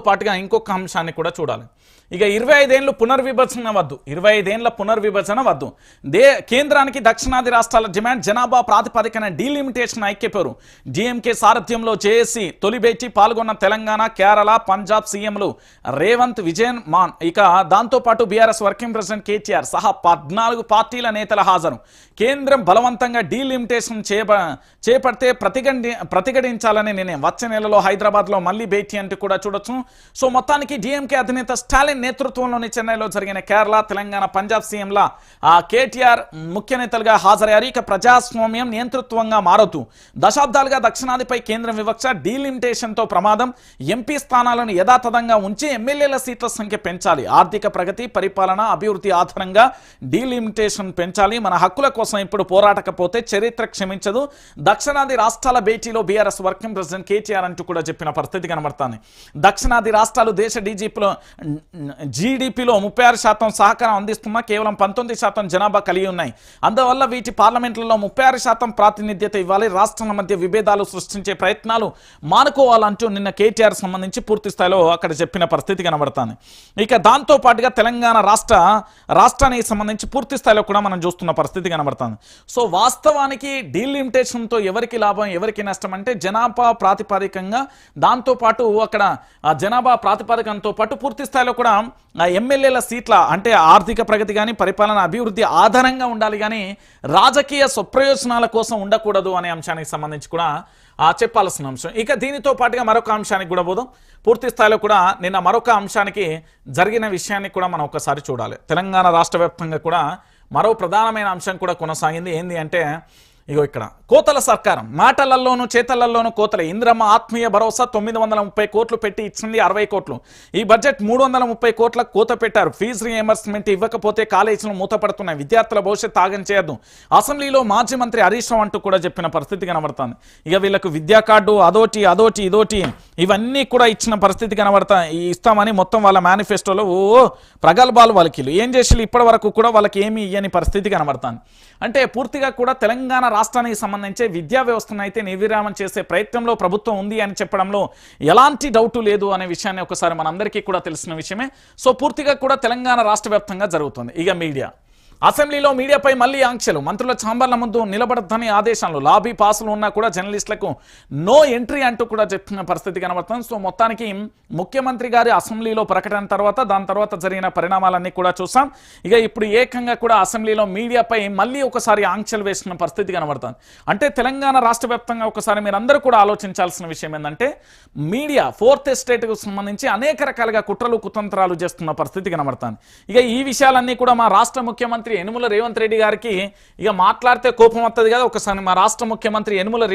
పాటుగా ఇంకొక అంశాన్ని కూడా చూడాలి. ఇక 25 ఏళ్ళు పునర్విభజన వద్దు, 25 ఏళ్ల పునర్విభజన వద్దు, కేంద్రానికి దక్షిణాది రాష్ట్రాల డిమాండ్, జనాభా ప్రాతిపదికన డీలిమిటేషన్ ఐక్యపేరు. డిఎంకే సారథ్యంలో జేఏసీ తొలి భేటీ, పాల్గొన్న తెలంగాణ, కేరళ, పంజాబ్ సీఎంలు రేవంత్, విజయన్ మాన్. ఇక దాంతోపాటు బీఆర్ఎస్ వర్కింగ్ ప్రెసిడెంట్ కేటీఆర్ సహా 14 పార్టీల నేతల హాజరు. కేంద్రం బలవంతంగా డీలిమిటేషన్ చేపడితే ప్రతిఘటించాలని నిర్ణయం. వచ్చే నెలలో హైదరాబాద్లో మళ్ళీ భేటీ అంటూ కూడా చూడొచ్చు. సో మొత్తానికి డిఎంకే అధినేత స్టాలిన్ నేతృత్వంలోని చెన్నైలో జరిగిన కేరళ, తెలంగాణ, పంజాబ్ సీఎంల కేటీఆర్ ముఖ్య నేతలుగా హాజరయ్యారు. ఇక ప్రజాస్వామ్యం నియంతృత్వంగా మారుతూ దశాబ్దాలుగా దక్షిణాదిపై కేంద్రం వివక్ష, డీలిమిటేషన్తో ప్రమాదం, ఎంపీ స్థానాలను యథాతథంగా ఉంచి ఎమ్మెల్యేల సీట్ల సంఖ్య పెంచాలి, ఆర్థిక ప్రగతి, పరిపాలన, అభివృద్ధి ఆధారంగా డీలిమిటేషన్ పెంచాలి, మన హక్కుల కోసం ఇప్పుడు పోరాటకపోతే చరిత్ర క్షమించదు, దక్షిణాది రాష్ట్రాల భేటీలో బీఆర్ఎస్ వర్కింగ్ ప్రెసిడెంట్ కేటీఆర్ అంటూ కూడా చెప్పిన పరిస్థితి కనబడుతుంది. దక్షిణాది రాష్ట్రాలు దేశ జీడీపీలో 36% సహకారం అందిస్తున్నా కేవలం 19% జనాభా కలిగి ఉన్నాయి. అందువల్ల వీటి పార్లమెంట్లలో 36% ప్రాతినిధ్యత ఇవ్వాలి, రాష్ట్రాల మధ్య విభేదాలు సృష్టించే ప్రయత్నాలు మానుకోవాలంటూ నిన్న కేటీఆర్ సంబంధించి పూర్తి స్థాయిలో అక్కడ చెప్పిన పరిస్థితి కనబడుతుంది. ఇక దాంతో పాటుగా తెలంగాణ రాష్ట్రానికి సంబంధించి పూర్తి స్థాయిలో కూడా మనం చూస్తున్న పరిస్థితి కనబడుతుంది. సో వాస్తవానికి డీలిమిటేషన్తో ఎవరికి లాభం, ఎవరికి నష్టం అంటే జనాభా ప్రాతిపదికంగా, దాంతోపాటు అక్కడ జనాభా ప్రాతిపదికంతో పాటు పూర్తి స్థాయిలో కూడా ఎమ్మెల్యేల సీట్ల అంటే ఆర్థిక ప్రగతి కానీ, పరిపాలన, అభివృద్ధి ఆధారంగా ఉండాలి కానీ రాజకీయ స్వప్రయోజనాల కోసం ఉండకూడదు అనే అంశానికి సంబంధించి కూడా చెప్పాల్సిన అంశం. ఇక దీనితో పాటుగా మరొక అంశానికి కూడా పోదాం. పూర్తి స్థాయిలో కూడా నిన్న మరొక అంశానికి జరిగిన విషయాన్ని కూడా మనం ఒకసారి చూడాలి. తెలంగాణ రాష్ట్ర వ్యాప్తంగా కూడా మరో ప్రధానమైన అంశం కూడా కొనసాగింది. ఏంది అంటే ఇగో ఇక్కడ కోతల సర్కారం, మాటలల్లోనూ చేతలల్లోనూ కోతలే. ఇంద్రమ్మ ఆత్మీయ భరోసా 930 కోట్లు పెట్టి ఇచ్చింది 60 కోట్లు. ఈ బడ్జెట్ 330 కోట్లకు కోత పెట్టారు. ఫీజు రీఎంబర్స్మెంట్ ఇవ్వకపోతే కాలేజీలు మూతపడుతున్నాయి, విద్యార్థుల భవిష్యత్తు ఆగం చేయొద్దు. అసెంబ్లీలో మాజీ మంత్రి హరీష్ రావు అంటూ కూడా చెప్పిన పరిస్థితి కనబడుతుంది. ఇక వీళ్ళకు విద్యా కార్డు అదోటి ఇదోటి ఇవన్నీ కూడా ఇచ్చిన పరిస్థితి ఇస్తామని మొత్తం వాళ్ళ మేనిఫెస్టోలో ప్రగల్భాలు వాళ్ళకి ఏం చేసి ఇప్పటి వరకు కూడా వాళ్ళకి ఏమీ ఇయ్యని పరిస్థితి కనబడుతుంది. అంటే పూర్తిగా కూడా తెలంగాణ రాష్ట్రానికి సంబంధించి విద్యా వ్యవస్థను అయితే నిర్విరామం చేసే ప్రయత్నంలో ప్రభుత్వం ఉంది అని చెప్పడంలో ఎలాంటి డౌటు లేదు అనే విషయాన్ని ఒకసారి మనందరికీ కూడా తెలిసిన విషయమే. సో పూర్తిగా కూడా తెలంగాణ రాష్ట్ర వ్యాప్తంగా జరుగుతుంది. ఇక మీడియా, అసెంబ్లీలో మీడియాపై మళ్లీ ఆంక్షలు, మంత్రుల ఛాంబర్ల ముందు నిలబడద్దని ఆదేశాలు, లాబీ పాసులు ఉన్నా కూడా జర్నలిస్టులకు నో ఎంట్రీ అంటూ కూడా చెప్తున్న పరిస్థితి కనబడుతుంది. సో మొత్తానికి ముఖ్యమంత్రి గారి అసెంబ్లీలో ప్రకటన తర్వాత దాని తర్వాత జరిగిన పరిణామాలన్నీ కూడా చూసాం. ఇక ఇప్పుడు ఏకంగా కూడా అసెంబ్లీలో మీడియాపై మళ్ళీ ఒకసారి ఆంక్షలు వేసిన పరిస్థితి కనబడుతుంది. అంటే తెలంగాణ రాష్ట్ర వ్యాప్తంగా ఒకసారి మీరందరూ కూడా ఆలోచించాల్సిన విషయం ఏంటంటే మీడియా ఫోర్త్ ఎస్టేట్కు సంబంధించి అనేక రకాలుగా కుట్రలు కుతంత్రాలు చేస్తున్న పరిస్థితి కనబడుతుంది. ఇక ఈ విషయాలన్నీ కూడా మా రాష్ట్ర ముఖ్యమంత్రి యనుమల రేవంత్ రెడ్డి గారికి ఇక మాట్లాడితే కోపం వస్తుంది కదా. ఒకసారి మా రాష్ట్ర ముఖ్యమంత్రి యనుమల